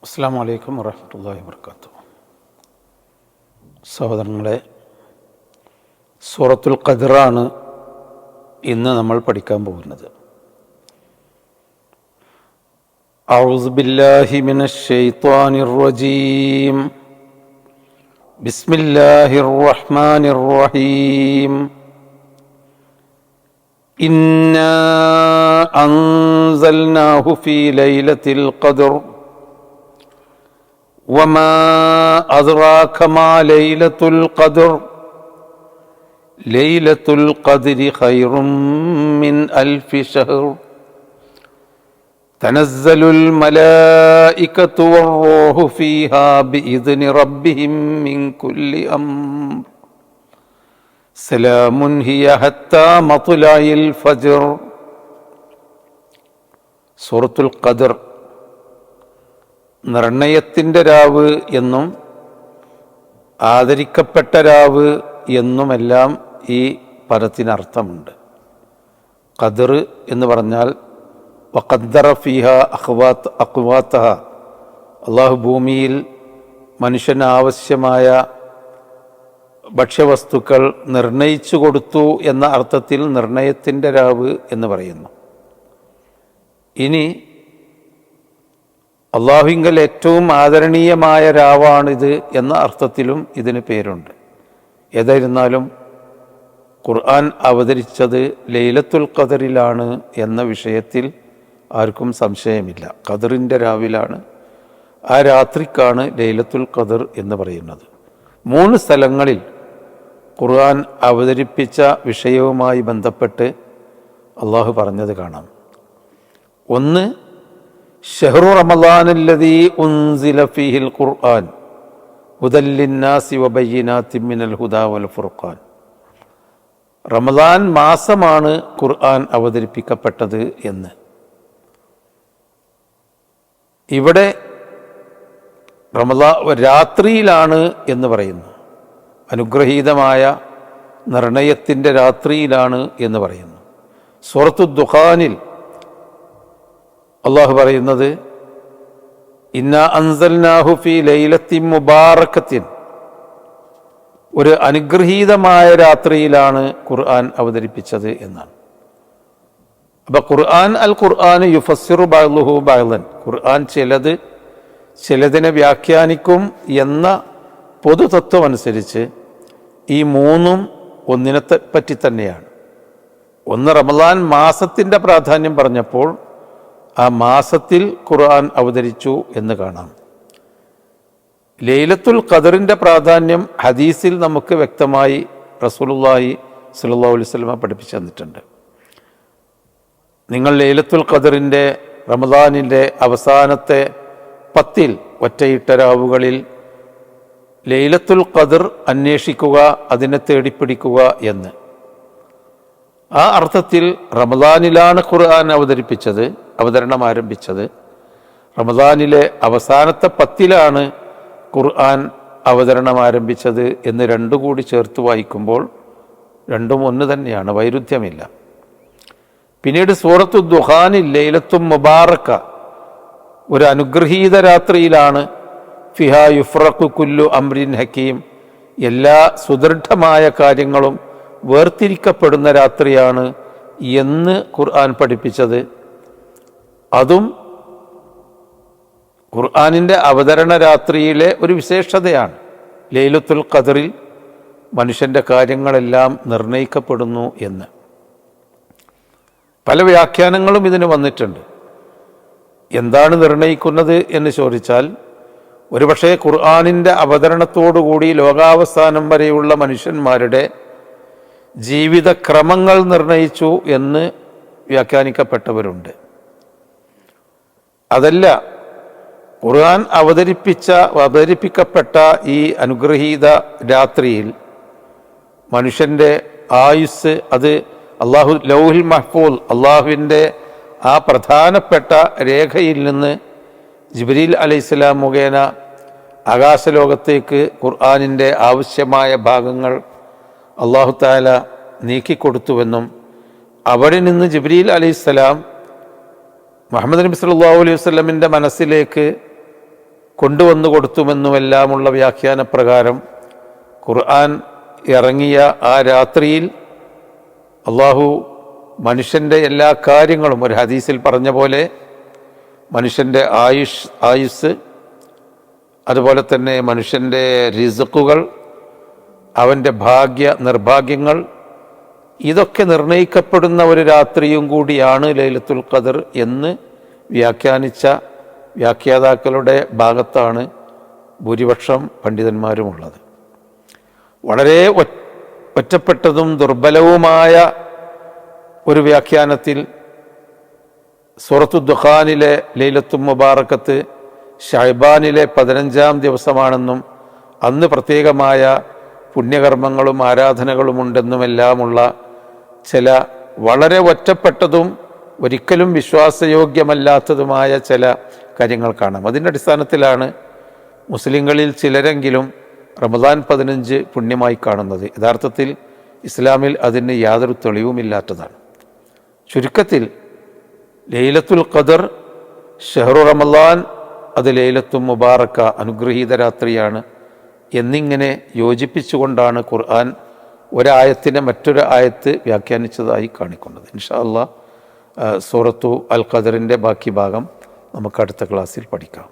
അസ്സലാമു അലൈക്കും വറഹ്മത്തുള്ളാഹി വബറകാതുഹു. സഹോദരങ്ങളെ, സൂറത്തുൽ ഖദ്റാണ് ഇന്ന് നമ്മൾ പഠിക്കാൻ പോകുന്നത്. അഊസു ബില്ലാഹി മിനശ് ശൈത്വാനിർ റജീം. ബിസ്മില്ലാഹിർ റഹ്മാനിർ റഹീം. ഇന്നാ അൻസൽനാഹു ഫീ ലൈലത്തിൽ ഖദ്ർ വമാ അദ്റാക മാ ലൈലത്തുൽ ഖദ്ർ ലൈലത്തുൽ ഖദ്രി ഖൈറും മിൻ അൽഫി ശഹർ തനസ്സലുൽ മലായികതു വറൂഹു ഫീഹാ ബിഇദ്നി റബ്ബിഹിം മിൻ കുല്ലി അംർ സലാമുൻ ഹിയ ഹത്താ മത്ലഇൽ ഫജ്ർ. സൂറത്തുൽ ഖദ്ർ നിർണയത്തിൻ്റെ രാവ് എന്നും ആദരിക്കപ്പെട്ട രാവ് എന്നുമെല്ലാം ഈ പദത്തിനർത്ഥമുണ്ട്. ഖദ്ർ എന്ന് പറഞ്ഞാൽ വഖദ്ദറ ഫീഹ അഖ്വാത്തഹ, അള്ളാഹു ഭൂമിയിൽ മനുഷ്യന് ആവശ്യമായ ഭക്ഷ്യവസ്തുക്കൾ നിർണയിച്ചു കൊടുത്തു എന്ന അർത്ഥത്തിൽ നിർണയത്തിൻ്റെ രാവ് എന്ന് പറയുന്നു. ഇനി അള്ളാഹുവിങ്കൽ ഏറ്റവും ആദരണീയമായ രാവാണിത് എന്ന അർത്ഥത്തിലും ഇതിന് പേരുണ്ട്. ഏതായിരുന്നാലും ഖുർആൻ അവതരിച്ചത് ലൈലത്തുൽ ഖദറിലാണ് എന്ന വിഷയത്തിൽ ആർക്കും സംശയമില്ല. ഖദറിൻ്റെ രാവിലാണ്, ആ രാത്രിക്കാണ് ലൈലത്തുൽ ഖദർ എന്ന് പറയുന്നത്. 3 സ്ഥലങ്ങളിൽ ഖുർആൻ അവതരിപ്പിച്ച വിഷയവുമായി ബന്ധപ്പെട്ട് അള്ളാഹു പറഞ്ഞത് കാണാം. ഒന്ന്, ഷഹ്റു റമളാനല്ലദീ ഉൻസില ഫീഹിൽ ഖുർആൻ ഹുദൽ ലിന്നാസി വബയ്യിനാത്തിൻ മിനൽ ഹുദാ വൽ ഫുർഖാൻ. റമളാൻ മാസമാണ് ഖുർആൻ അവതരിപ്പിക്കപ്പെട്ടത് എന്ന്. ഇവിടെ രാത്രിയിലാണ് എന്ന് പറയുന്നു. അനുഗ്രഹീതമായ നിർണയത്തിൻ്റെ രാത്രിയിലാണ് എന്ന് പറയുന്നു. സൂറത്തു ദുഖാനിൽ അള്ളാഹു പറയുന്നത് ഇന്നാ അൻസൽനാഹു ഫീ ലൈലത്തിൻ മുബാറകത്തിൻ, ഒരു അനുഗ്രഹീതമായ രാത്രിയിലാണ് ഖുർആൻ അവതരിപ്പിച്ചത് എന്നാണ്. അപ്പോൾ ഖുർആൻ യുഫസ്സിറു ബഅ്ലുഹു ബഅ്ലൻ, ഖുർആൻ ചിലതിനെ വ്യാഖ്യാനിക്കും എന്ന പൊതുതത്വം അനുസരിച്ച് ഈ 3ഉം ഒന്നിനെ പറ്റി തന്നെയാണ്. ഒന്ന്, റമളാൻ മാസത്തിൻ്റെ പ്രാധാന്യം പറഞ്ഞപ്പോൾ ആ മാസത്തിൽ ഖുർആൻ അവതരിച്ചു എന്ന് കാണാം. ലൈലത്തുൽ ഖദറിൻ്റെ പ്രാധാന്യം ഹദീസിൽ നമുക്ക് വ്യക്തമായി റസൂലുള്ളാഹി സ്വല്ലല്ലാഹു അലൈഹി വസല്ലം പഠിപ്പിച്ചു തന്നിട്ടുണ്ട്. നിങ്ങൾ ലൈലത്തുൽ ഖദറിൻ്റെ റമളാനിൻ്റെ അവസാനത്തെ 10 ഒറ്റയിട്ട രാവുകളിൽ ലൈലത്തുൽ ഖദർ അന്വേഷിക്കുക, അതിനെ തേടിപ്പിടിക്കുക എന്ന്. ആ അർത്ഥത്തിൽ റമളാനിലാണ് ഖുർആൻ അവതരണം ആരംഭിച്ചത്. റമളാനിലെ അവസാനത്തെ 10ലാണ് ഖുർആൻ അവതരണം ആരംഭിച്ചത് എന്ന് രണ്ടു കൂടി ചേർത്ത് വായിക്കുമ്പോൾ രണ്ടും ഒന്ന് തന്നെയാണ്, വൈരുദ്ധ്യമില്ല. പിന്നീട് സൂറത്തു ദുഖാനിൽ ലൈലത്തും മുബാറക, ഒരു അനുഗ്രഹീത രാത്രിയിലാണ്. ഫിഹാ യുഫ്രഖു കുല്ലു അംറിൻ ഹക്കീം, എല്ലാ സുദൃഢമായ കാര്യങ്ങളും വേർതിരിക്കപ്പെടുന്ന രാത്രിയാണ് എന്ന് ഖുർആൻ പഠിപ്പിച്ചത്. അതും ഖുർആനിൻ്റെ അവതരണ രാത്രിയിലെ ഒരു വിശേഷതയാണ്. ലൈലത്തുൽ ഖദറിൽ മനുഷ്യൻ്റെ കാര്യങ്ങളെല്ലാം നിർണയിക്കപ്പെടുന്നു എന്ന്. പല വ്യാഖ്യാനങ്ങളും ഇതിന് വന്നിട്ടുണ്ട്. എന്താണ് നിർണയിക്കുന്നത് എന്ന് ചോദിച്ചാൽ, ഒരുപക്ഷെ ഖുർആനിൻ്റെ അവതരണത്തോടുകൂടി ലോകാവസാനം വരെയുള്ള മനുഷ്യന്മാരുടെ ജീവിതക്രമങ്ങൾ നിർണയിച്ചു എന്ന് വ്യാഖ്യാനിക്കപ്പെട്ടവരുണ്ട്. അതല്ല, ഖുർആൻ അവതരിപ്പിക്കപ്പെട്ട ഈ അനുഗ്രഹീത രാത്രിയിൽ മനുഷ്യൻ്റെ ആയുസ്, അത് അള്ളാഹു ലൗഹുൽ മഹ്ഫൂൽ, അള്ളാഹുവിൻ്റെ ആ പ്രധാനപ്പെട്ട രേഖയിൽ നിന്ന് ജിബ്രീൽ അലൈഹിസ്സലാം മുഖേന ആകാശലോകത്തേക്ക് ഖുർആനിൻ്റെ ആവശ്യമായ ഭാഗങ്ങൾ അള്ളാഹു തആല നീക്കിക്കൊടുത്തുവെന്നും അവിടെ നിന്ന് ജിബ്രീൽ അലൈഹിസ്സലാം മുഹമ്മദ് നബി സല്ലല്ലാഹു അലൈഹി വസല്ലമിൻ്റെ മനസ്സിലേക്ക് കൊണ്ടുവന്നു കൊടുത്തുമെന്നുമെല്ലാമുള്ള വ്യാഖ്യാനപ്രകാരം ഖുർആൻ ഇറങ്ങിയ ആ രാത്രിയിൽ അള്ളാഹു മനുഷ്യൻ്റെ എല്ലാ കാര്യങ്ങളും ഒരു ഹദീസിൽ പറഞ്ഞ പോലെ മനുഷ്യൻ്റെ ആയുസ്, അതുപോലെ തന്നെ മനുഷ്യൻ്റെ റിസ്ഖുകൾ, അവൻ്റെ നിർഭാഗ്യങ്ങൾ, ഇതൊക്കെ നിർണയിക്കപ്പെടുന്ന ഒരു രാത്രിയും കൂടിയാണ് ലൈലത്തുൽ ഖദർ എന്ന് വ്യാഖ്യാനിച്ച വ്യാഖ്യാതാക്കളുടെ ഭാഗത്താണ് ഭൂരിപക്ഷം പണ്ഡിതന്മാരുമുള്ളത്. വളരെ ഒറ്റപ്പെട്ടതും ദുർബലവുമായ ഒരു വ്യാഖ്യാനത്തിൽ സൂറത്തു ദുഖാനിലെ ലൈലത്തുൽ മുബാറക്കത്ത് ശഅബാനിലെ 15-ാം ദിവസമാണെന്നും അന്ന് പ്രത്യേകമായ പുണ്യകർമ്മങ്ങളും ആരാധനകളുമുണ്ടെന്നുമെല്ലാമുള്ള ചില വളരെ ഒറ്റപ്പെട്ടതും ഒരിക്കലും വിശ്വാസയോഗ്യമല്ലാത്തതുമായ ചില കാര്യങ്ങൾ കാണാം. അതിൻ്റെ അടിസ്ഥാനത്തിലാണ് മുസ്ലിങ്ങളിൽ ചിലരെങ്കിലും റമദാൻ 15 പുണ്യമായി കാണുന്നത്. യഥാർത്ഥത്തിൽ ഇസ്ലാമിൽ അതിന് യാതൊരു തെളിവുമില്ലാത്തതാണ്. ചുരുക്കത്തിൽ ലൈലത്തുൽ ഖദർ ഷഹ്റു റമദാൻ, അത് ലൈലത്തുൽ മുബാറക്ക, അനുഗ്രഹീത രാത്രിയാണ് എന്നിങ്ങനെ യോജിപ്പിച്ചുകൊണ്ടാണ് ഖുർആൻ ഒരായത്തിനെ മറ്റൊരു ആയത്ത് വ്യാഖ്യാനിച്ചതായി കാണിക്കുന്നത്. ഇൻഷാ അല്ലാഹ് സൂറത്തു അൽ ഖദറിൻ്റെ ബാക്കി ഭാഗം നമുക്ക് അടുത്ത ക്ലാസ്സിൽ പഠിക്കാം.